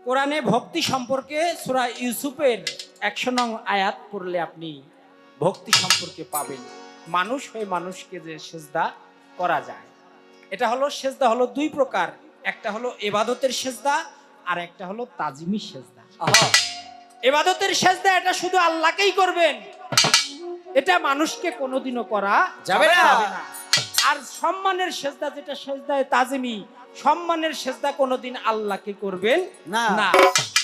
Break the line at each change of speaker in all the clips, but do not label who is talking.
কোরআনে ভক্তি সম্পর্কে সূরা ইউসুফের ১০০ নং আয়াত পড়লে আপনি ভক্তি সম্পর্কে পাবেন। মানুষ হয়ে মানুষকে যে সেজদা করা যায়, এটা হলো সেজদা হলো দুই প্রকার, একটা হলো ইবাদতের সেজদা আর একটা হলো তাজিমি সেজদা। ইবাদতের সেজদা এটা শুধু আল্লাহকেই করবেন, এটা মানুষকে কোনোদিনও করা যাবে না। আর সম্মানের সেজদা যেটা সেজদায়ে তাজিমি, সম্মানের সেজদা কোনোদিন আল্লাহকে করবেন না।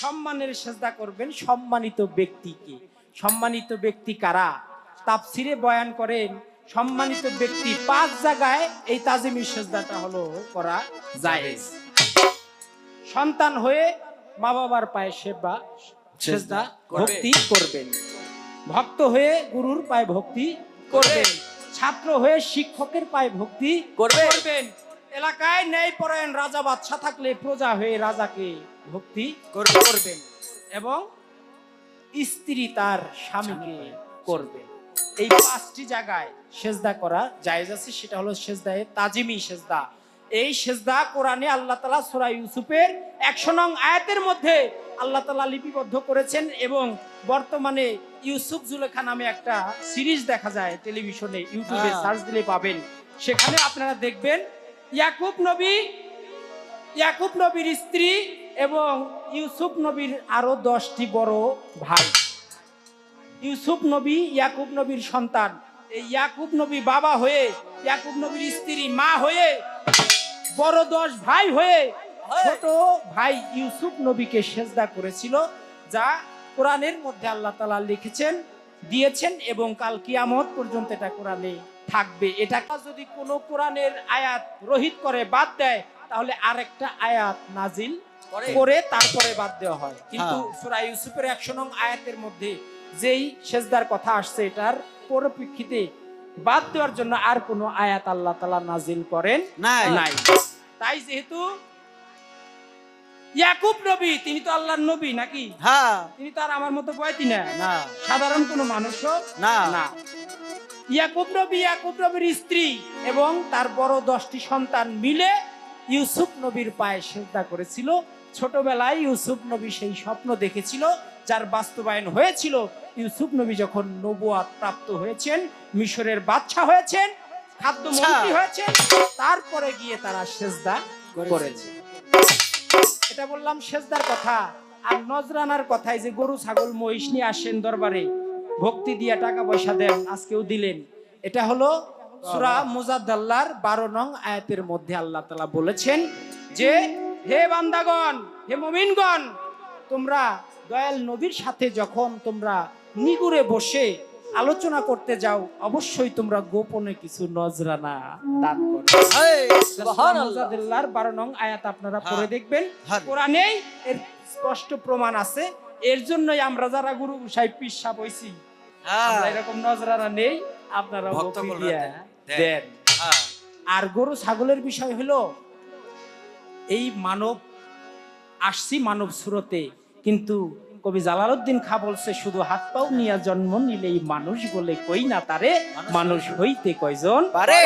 সম্মানের সেজদা করবেন সম্মানিত ব্যক্তিকে। সম্মানিত ব্যক্তি কারা? তাফসিরে বয়ান করেন সম্মানিত ব্যক্তি ৫ জায়গায় এই তাজিমি সেজদাটা হলো করা জায়েজ। সন্তান হয়ে মা বাবার পায়ে সেবা সেজদা ভক্তি করবেন, ভক্ত হয়ে গুরুর পায়ে ভক্তি করবেন, ছাত্র হয়ে শিক্ষকের পায়ে ভক্তি করবেন, এলাকায় ন্যায়পরায়ণ রাজা বাদশা থাকলে প্রজা হয়ে রাজাকে ভক্তি করবেন, এবং স্ত্রী তার স্বামীকে করবেন। এই ৫টি জায়গায় সেজদা করা জায়েজ আছে, সেটা হলো সেজদায়ে তাজিমি সেজদা। এই সেজদা কোরআনে আল্লাহ তাআলা সূরা ইউসুফের ১০০ নং আয়াতের মধ্যে আল্লাহ তাআলা লিপিবদ্ধ করেছেন, এবং বর্তমানে ইউসুফ জুলেখা নামে একটা সিরিজ দেখা যায় টেলিভিশনে, ইউটিউবে সার্চ দিলে পাবেন। সেখানে আপনারা দেখবেন ইয়াকুব নবীর স্ত্রী এবং ইউসুফ নবীর আরো 10টি বড় ভাই। ইউসুফ নবী ইয়াকুব নবীর সন্তান। এই ইয়াকুব নবী বাবা হয়ে, ইয়াকুব নবীর স্ত্রী মা হয়ে, বড় 10 ভাই হয়ে ছোট ভাই ইউসুফ নবীকে সেজদা করেছিল, যা কোরআনের মধ্যে আল্লাহ তাআলা লিখেছেন, দিয়েছেন, এবং কাল কিয়ামত পর্যন্ত এটা কোরআনে থাকবে। এটা যদি কোনো কোরআনের আয়াত রহিত করে বাদ দেয়, তাহলে আরেকটা আয়াত নাজিল করে তারপরে বাদ দেওয়া হয়। কিন্তু সূরা ইউসুফের ১০০ নং আয়াতের মধ্যে যেই সেজদার কথা আসছে, এটার পরিপ্রেক্ষিতে বাদ দেওয়ার জন্য আর কোনো আয়াত আল্লাহ তাআলা নাজিল করেন নাই। তাই যেহেতু ইয়াকুব নবী, তিনি তো আল্লাহর নবী নাকি? তিনি তো আর আমার মতো বয়তি না, সাধারণ কোনো মানুষও না। ইয়াকুব নবীর স্ত্রী এবং তার বড় 10টি সন্তান মিলে ইউসুফ নবীর পায়ে সেজদা করেছিল। ছোটবেলায় ইউসুফ নবী সেই স্বপ্ন দেখেছিল, যার বাস্তবায়ন হয়েছিল ইউসুফ নবী যখন নবুয়াত প্রাপ্ত হয়েছেন, মিশরের বাদশা হয়েছেন, খাদ্যমন্ত্রী হয়েছেন, তারপরে গিয়ে তারা সেজদা করেছে। এটা বললাম সেজদার কথা। আর নজরানার কথাই, যে গরু ছাগল মহিষ নিয়ে আসেন দরবারে, ভক্তি দিয়ে টাকা পয়সা দেন, আজকেও দিলেন, এটা হলো সূরা মুজাদ্দালার 12 নং আয়াতের মধ্যে আল্লাহ তাআলা বলেছেন যে, হে বান্দাগণ, হে মুমিনগণ, তোমরা দয়াল নবীর সাথে যখন তোমরা নিগুড়ে বসে আলোচনা করতে যাও, অবশ্যই তোমরা গোপনে কিছু নজরানা দান করো। সুবহানাল্লাহ। 12 নং আয়াত আপনারা পড়ে দেখবেন, কোরআনে এর স্পষ্ট প্রমাণ আছে। এর জন্যই আমরা যারা গুরু গোসাই পীর সাহেব হইছি, আমরা এরকম নজরানা নেই, আপনারা ভক্তি দিয়া দেন। আর গরু ছাগলের বিষয় হলো, এই মানব আসছি মানব সুরতে, কিন্তু কবি জালালউদ্দিন খাঁ বলছে, শুধু হাত পাও নিয়া জন্ম নিলেই মানুষ বলে কই না তারে, মানুষ হইতে কয়জন পারে।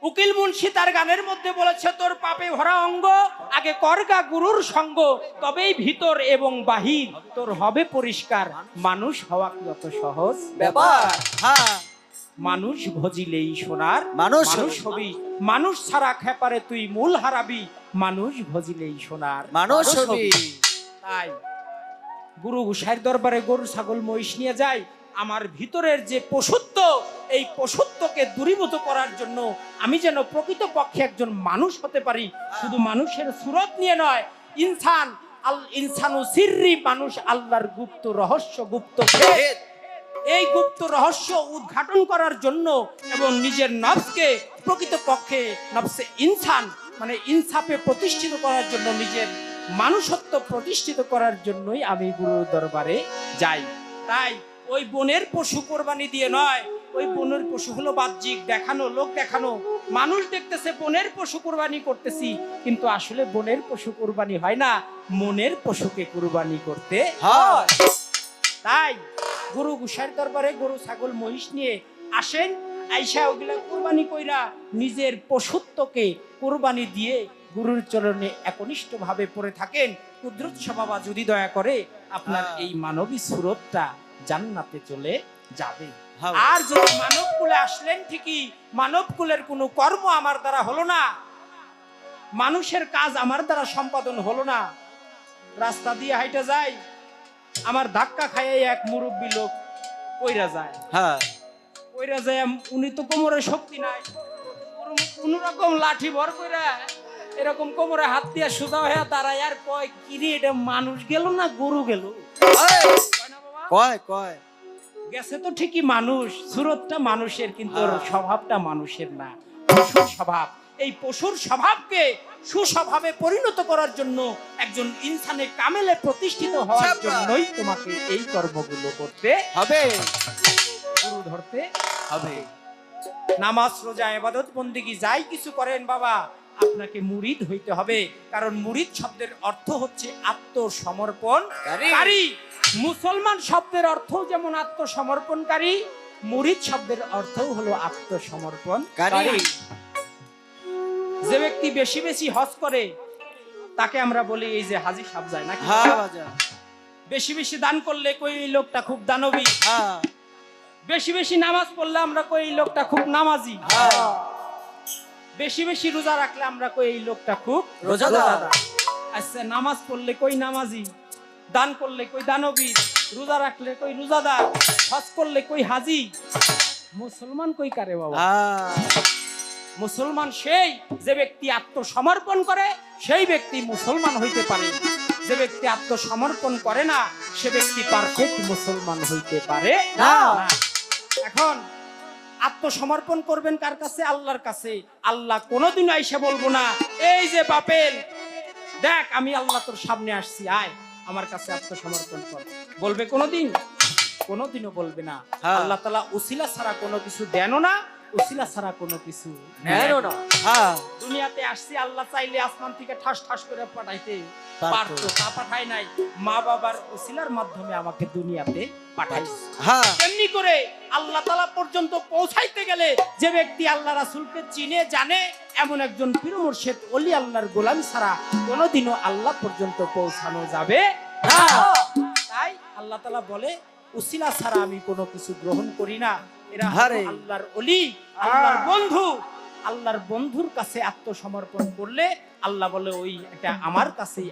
উকিল মুন্সি তার গানের মধ্যে বলেছে, তোর পাপে ভরা অঙ্গ আগে করগা গুরুর সঙ্গ, তবেই ভিতর এবং বাহির তোর হবে পরিষ্কার, মানুষ হওয়া কত সহজ ব্যাপার। মানুষ ভজিলেই সোনার মানুষ হবি, মানুষ ছাড়া খেপারে তুই মূল হারাবি, মানুষ ভজিলেই সোনার মানুষ হবি। তাই গুরু গোসাইর দরবারে গরু ছাগল মহিষ নিয়ে যায়, আমার ভিতরের যে পশুত্ব, এই পশুত্বকে দূরীভূত করার জন্য আমি যেন প্রকৃত পক্ষে একজন মানুষ হতে পারি। শুধু মানুষের সুরত নিয়ে নয়, ইনসান আল ইনসানু সিররি, মানুষ আল্লাহর গুপ্ত রহস্য, গুপ্ত ভেদ, এই গুপ্ত রহস্য উদ্ঘাটন করার জন্য এবং নিজের নফসকে প্রকৃত পক্ষে নফসে ইনসান মানে ইনসাফে প্রতিষ্ঠিত করার জন্য, নিজের মানুষত্ব প্রতিষ্ঠিত করার জন্যই আমি গুরুর দরবারে যাই। তাই ওই বনের পশু কোরবানি দিয়ে নয়, ওই বনের পশু হলো বাহ্যিক দেখানো, লোক দেখানো। মানুষ দেখতেছে বনের পশু কোরবানি করতেছি, কিন্তু আসলে বনের পশু কোরবানি হয় না, মনের পশুকে কোরবানি করতে হয়। তাই গুরু গোসাইর দরবারে গরু ছাগল মহিষ নিয়ে আসেন, আইসা ওগুলা কোরবানি কইরা নিজের পশুত্বকে কোরবানি দিয়ে গুরুর চরণে একনিষ্ঠ ভাবে পড়ে থাকেন, কুদরত শাহ বাবা যদি দয়া করে আপনার এই মানবী সুরতটা জান্নাতে চলে যাবে। আর যদি মানব কুলে আসলেন ঠিকই, মানব কুলের কোনো কর্ম আমার দ্বারা হলো না, মানুষের কাজ আমার দ্বারা সম্পাদন হলো না, রাস্তা দিয়ে হাইটা যায়, আমার ধাক্কা খাইয়ে এক মুরব্বী লোক পইরা যায়, পইরা যায়, উনি তো কোমরে শক্তি নাই, কোন রকম লাঠি ভর কইরা এরকম কোমরে হাত দিয়া সোজা হয়ে দাঁড়ায় আর কয় কিরে এটা মানুষ গেল না গরু গেল?
কয় কয়
গেছে তো ঠিকই মানুষ, সুরতটা মানুষের, কিন্তু ওর স্বভাবটা মানুষের না, পশুর স্বভাব। এই পশুর স্বভাবকে সুস্বভাবে পরিণত করার জন্য একজন ইনসানে কামেলে প্রতিষ্ঠিত হওয়ার জন্যই তোমাকে এই কর্মগুলো করতে
হবে,
গুরু ধরতে হবে। নামাজ, রোজা, ইবাদত, বন্দেগী যাই কিছু করেন বাবা, আপনাকে মুরিদ হইতে হবে, কারণ মুরিদ শব্দের অর্থ হচ্ছে আত্মসমর্পণকারী। মুসলমান শব্দের অর্থ যেমন আত্মসমর্পণকারী, মুরিদ শব্দের অর্থও হলো আত্মসমর্পণকারী। যে ব্যক্তি বেশি বেশি হজ করে তাকে আমরা বলি এই যে হাজী সাহেব যায় নাকি, বেশি বেশি দান করলে কই এই লোকটা খুব দানবী, বেশি বেশি নামাজ পড়লে আমরা কই এই লোকটা খুব নামাজি, বেশি বেশি রোজা রাখলে আমরা কই এই লোকটা খুব রোজাদার। আচ্ছা, নামাজ পড়লে কই নামাজি, দান করলে কই দানবী, রোজা রাখলে কই রোজাদার, হজ করলে কই হাজী, মুসলমান কই কারে বাবা? মুসলমান সেই যে ব্যক্তি আত্মসমর্পণ করে, সেই ব্যক্তি মুসলমান হইতে পারে। যে ব্যক্তি আত্মসমর্পণ করে না, সে ব্যক্তি পারফেক্ট মুসলমান হইতে পারে না। এখন আত্মসমর্পণ করবেন কার কাছে? আল্লাহর কাছে। আল্লাহ কোনোদিন আইসা বলবো না এই যে বাপেল দেখ আমি আল্লাহ তোর সামনে আসছি, আয় আমার কাছে আত্মসমর্পণ কর, বলবে কোনোদিন? কোনোদিনও বলবে না। আল্লাহ তাআলা উসিলা ছাড়া কোনো কিছু দেনও না, উসিলা ছাড়া কোনো কিছু নেনও না। দুনিয়াতে আসছি, আল্লাহ চাইলে আসমান থেকে ঠাস ঠাস করে পাঠাইতে পারতো, তা পাঠায় নাই, মা বাবার উসিলার মাধ্যমে আমাকে দুনিয়াতে পাঠাইছে। তেমনি করে আল্লাহ তাআলা পর্যন্ত পৌঁছাইতে গেলে যে ব্যক্তি আল্লাহ রাসূলকে চিনে জানে, এমন একজন পীর মুর্শিদ ওলি আল্লাহর গোলাম ছাড়া কোনোদিনও আল্লাহ পর্যন্ত পৌঁছানো যাবে না। তাই আল্লাহ তাআলা বলে উসিলা ছাড়া আমি কোনো কিছু গ্রহণ করি না। এরা আল্লাহর ওলি, আল্লাহর বন্ধু। আল্লাহর বন্ধুর কাছে আত্মসমর্পণ করলে আল্লাহ বলে ওই এটা আমার কাছেই